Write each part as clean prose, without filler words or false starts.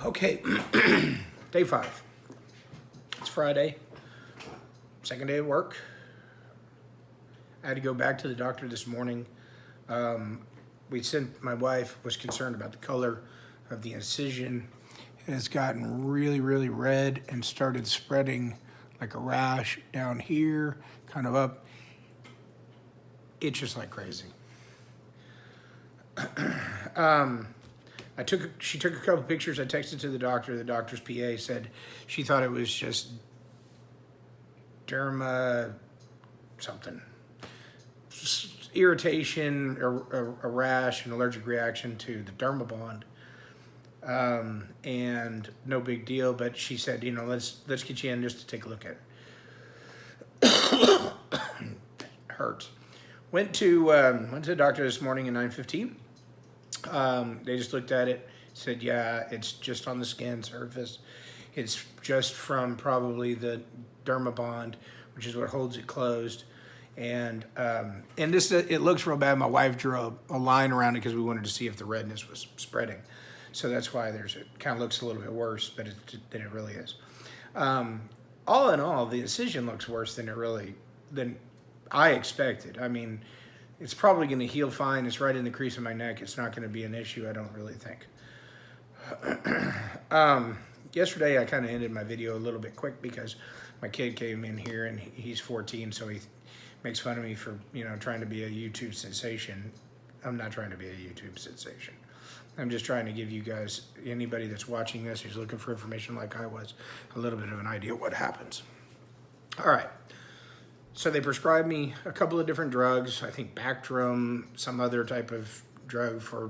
Okay, day 5. It's Friday, second day of work. I had to go back to the doctor this morning. My wife was concerned about the color of the incision. It has gotten really, really red and started spreading like a rash down here, kind of up. It's just like crazy. She took a couple pictures. I texted to the doctor. The doctor's PA said she thought it was just derma something. Irritation, a rash, an allergic reaction to the dermabond. And no big deal, but she said, let's get you in just to take a look at it. Hurts. Went to the doctor this morning at 9:15. They just looked at it, said, yeah, it's just on the skin surface. It's just from probably the dermabond, which is what holds it closed. And this, it looks real bad. My wife drew a line around it because we wanted to see if the redness was spreading. So that's why it kind of looks a little bit worse than it really is. All in all, the incision looks worse than I expected. I mean, it's probably going to heal fine. It's right in the crease of my neck. It's not going to be an issue, I don't really think. Yesterday, I kind of ended my video a little bit quick because my kid came in here and he's 14, so he makes fun of me for, trying to be a YouTube sensation. I'm not trying to be a YouTube sensation. I'm just trying to give you guys, anybody that's watching this who's looking for information like I was, a little bit of an idea what happens. All right. So they prescribed me a couple of different drugs, I think Bactrim, some other type of drug for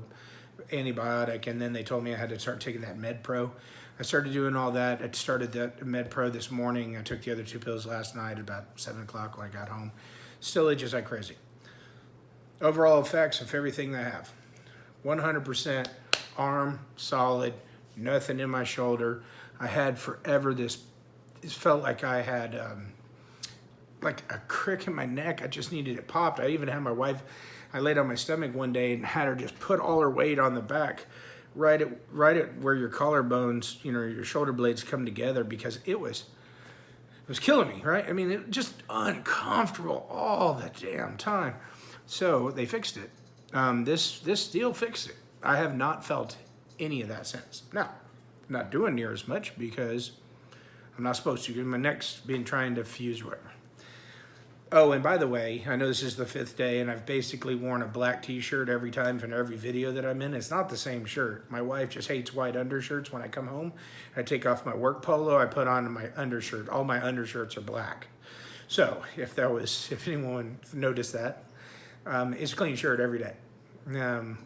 antibiotic, and then they told me I had to start taking that MedPro. I started doing all that. I started that MedPro this morning. I took the other 2 pills last night at about 7 o'clock when I got home. Still itches like crazy. Overall effects of everything I have. 100% arm, solid, nothing in my shoulder. I had forever it felt like I had like a crick in my neck. I just needed it popped. I even had my wife, I laid on my stomach one day and had her just put all her weight on the back, right at where your collarbones, your shoulder blades come together, because it was killing me, right? I mean, it was just uncomfortable all the damn time. So they fixed it. This deal fixed it. I have not felt any of that since. Now, I'm not doing near as much because I'm not supposed to. My neck's been trying to fuse or whatever. Oh, and by the way, I know this is the 5th day, and I've basically worn a black t-shirt every time from every video that I'm in. It's not the same shirt. My wife just hates white undershirts. When I come home, I take off my work polo, I put on my undershirt. All my undershirts are black. So if anyone noticed that, it's a clean shirt every day.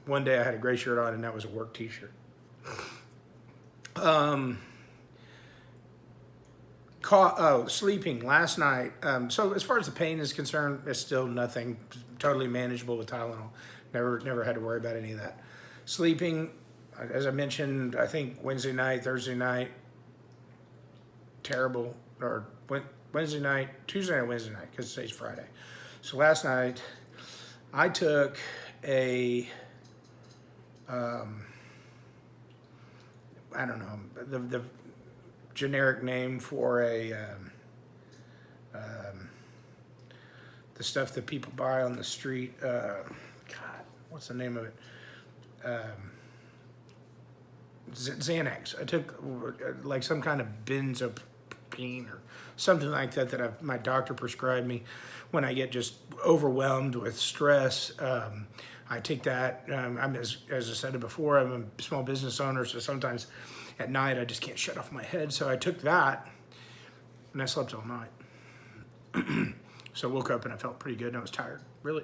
One day I had a gray shirt on, and that was a work t-shirt. Sleeping last night. So as far as the pain is concerned, it's still nothing. Totally manageable with Tylenol. Never had to worry about any of that. Sleeping, as I mentioned, I think Wednesday night, Thursday night, terrible. Or Wednesday night, Tuesday night, Wednesday night, because today's Friday. So last night, I took I don't know, the generic name for the stuff that people buy on the street. God, what's the name of it? Xanax. I took like some kind of benzodiazepine or something like that my doctor prescribed me when I get just overwhelmed with stress. I take that. As I said before, I'm a small business owner, so sometimes at night I just can't shut off my head. So I took that, and I slept all night. So I woke up and I felt pretty good, and I was tired. Really,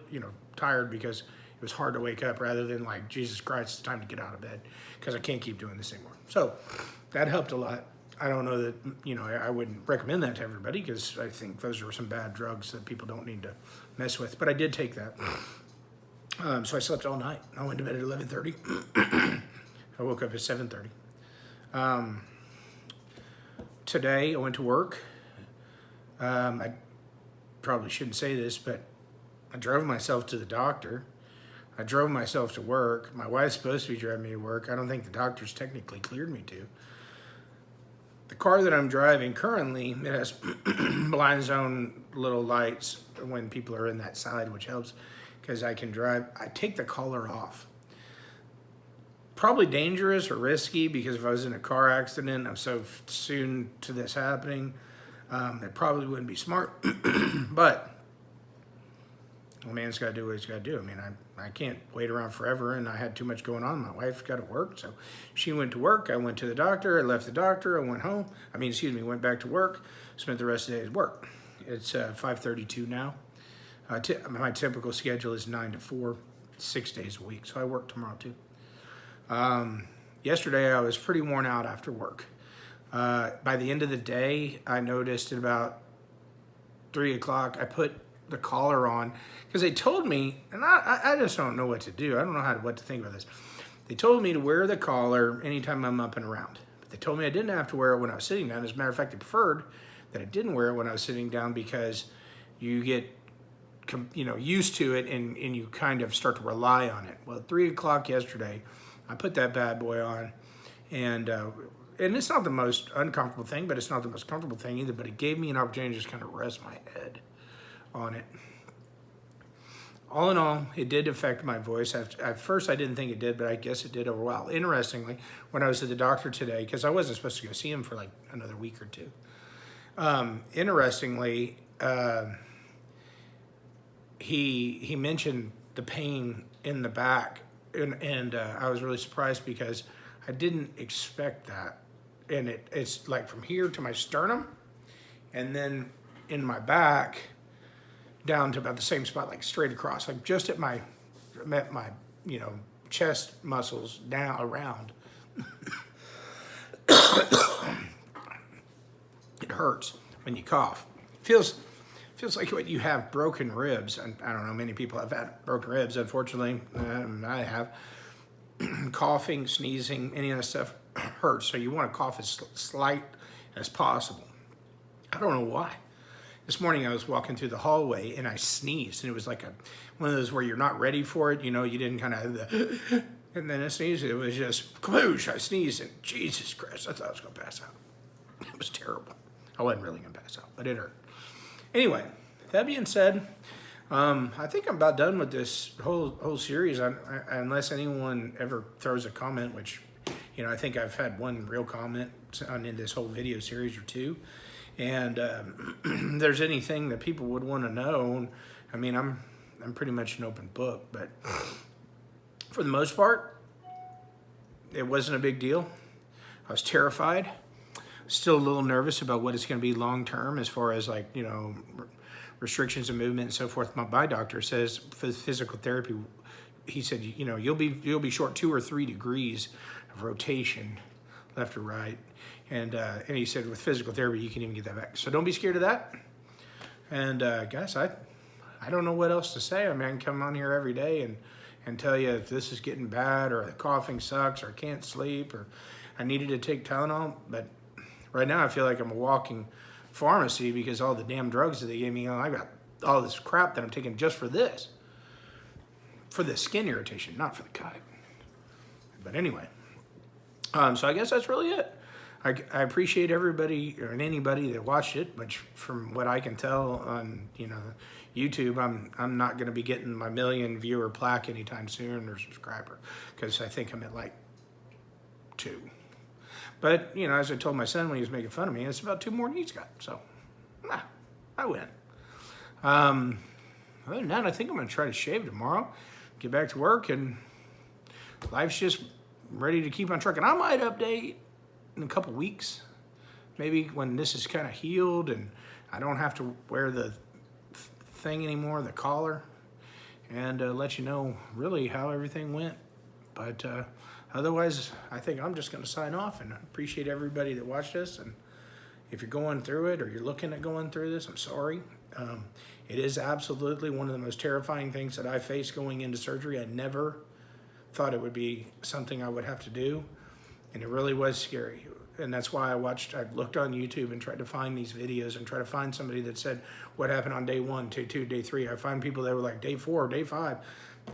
tired because it was hard to wake up rather than like, Jesus Christ, it's time to get out of bed because I can't keep doing this anymore. So that helped a lot. I don't know that, I wouldn't recommend that to everybody because I think those are some bad drugs that people don't need to mess with. But I did take that. So I slept all night. I went to bed at 11:30. I woke up at 7:30. Today I went to work. I probably shouldn't say this, but I drove myself to the doctor. I drove myself to work. My wife's supposed to be driving me to work. I don't think the doctor's technically cleared me to. The car that I'm driving currently, it has blind zone little lights when people are in that side, which helps because I can drive. I take the collar off. Probably dangerous or risky because if I was in a car accident, I'm so soon to this happening, it probably wouldn't be smart. But a man's got to do what he's got to do. I mean, I can't wait around forever, and I had too much going on. My wife's got to work, so she went to work. I went to the doctor. I left the doctor. I went home. Went back to work. Spent the rest of the day at work. It's 5:32 now. My typical schedule is 9 to 4, 6 days a week, so I work tomorrow too. Yesterday, I was pretty worn out after work. By the end of the day, I noticed at about 3 o'clock, I put the collar on because they told me, and I just don't know what to do. I don't know what to think about this. They told me to wear the collar anytime I'm up and around. But they told me I didn't have to wear it when I was sitting down. As a matter of fact, they preferred that I didn't wear it when I was sitting down because you get used to it and you kind of start to rely on it. Well, at 3 o'clock yesterday, I put that bad boy on, and it's not the most uncomfortable thing, but it's not the most comfortable thing either, but it gave me an opportunity to just kind of rest my head on it. All in all, it did affect my voice. At first, I didn't think it did, but I guess it did over a while. Interestingly, when I was at the doctor today, because I wasn't supposed to go see him for like another week or two, he mentioned the pain in the back, and I was really surprised because I didn't expect that. And it's like from here to my sternum, and then in my back down to about the same spot, like straight across, like just at my chest muscles down around. It hurts when you cough. Feels like what you have broken ribs. And I don't know, many people have had broken ribs, unfortunately. I have. Coughing, sneezing, any of that stuff hurts. So you want to cough as slight as possible. I don't know why. This morning I was walking through the hallway and I sneezed, and it was like one of those where you're not ready for it. You didn't kind of have the, and then I sneezed. It was just kaboosh. I sneezed, and Jesus Christ, I thought I was going to pass out. It was terrible. I wasn't really going to pass out, but it hurt. Anyway, that being said, I think I'm about done with this whole series, unless anyone ever throws a comment, which, I think I've had one real comment in this whole video series or two. And if there's anything that people would want to know, I mean, I'm pretty much an open book, but for the most part, it wasn't a big deal. I was terrified. Still a little nervous about what it's going to be long term as far as restrictions of movement and so forth. My doctor says for physical therapy, he said, you'll be short 2 or 3 degrees of rotation left or right. And he said with physical therapy, you can even get that back. So don't be scared of that. And guys, I don't know what else to say. I mean, I can come on here every day and tell you if this is getting bad or the coughing sucks or I can't sleep or I needed to take Tylenol. But right now I feel like I'm a walking pharmacy because all the damn drugs that they gave me, I got all this crap that I'm taking just for this. For the skin irritation, not for the cut. But anyway, so I guess that's really it. I appreciate everybody or anybody that watched it, which from what I can tell on YouTube, I'm not going to be getting my 1 million viewer plaque anytime soon or subscriber, because I think I'm at like 2. But as I told my son when he was making fun of me, it's about 2 more than he's got. So I win. Other than that, I think I'm going to try to shave tomorrow, get back to work, and life's just ready to keep on trucking. I might update in a couple weeks, maybe when this is kind of healed and I don't have to wear the thing anymore, the collar, and let you know really how everything went. But otherwise, I think I'm just going to sign off, and I appreciate everybody that watched this. And if you're going through it or you're looking at going through this, I'm sorry. It is absolutely one of the most terrifying things that I faced going into surgery. I never thought it would be something I would have to do. And it really was scary. And that's why I looked on YouTube and tried to find these videos and try to find somebody that said what happened on day 1, day 2, day 3. I find people that were like day 4, day 5.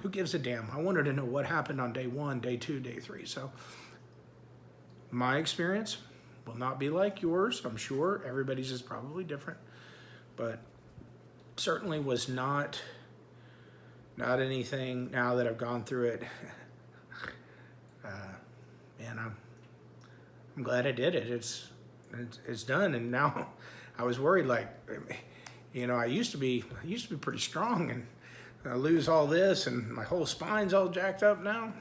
Who gives a damn? I wanted to know what happened on day 1, day 2, day 3. So my experience will not be like yours. I'm sure everybody's is probably different, but certainly was not anything. Now that I've gone through it, and I'm glad I did it. It's done. And now I was worried, like, you know, I used to be pretty strong, and I lose all this and my whole spine's all jacked up now.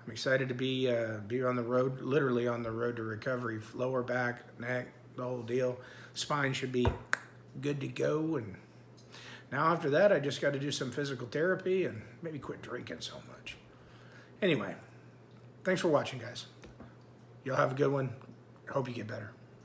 I'm excited to be on the road, literally on the road to recovery. Lower back, neck, the whole deal. Spine should be good to go. And now after that, I just got to do some physical therapy and maybe quit drinking so much. Anyway, thanks for watching, guys. Y'all have a good one. Hope you get better.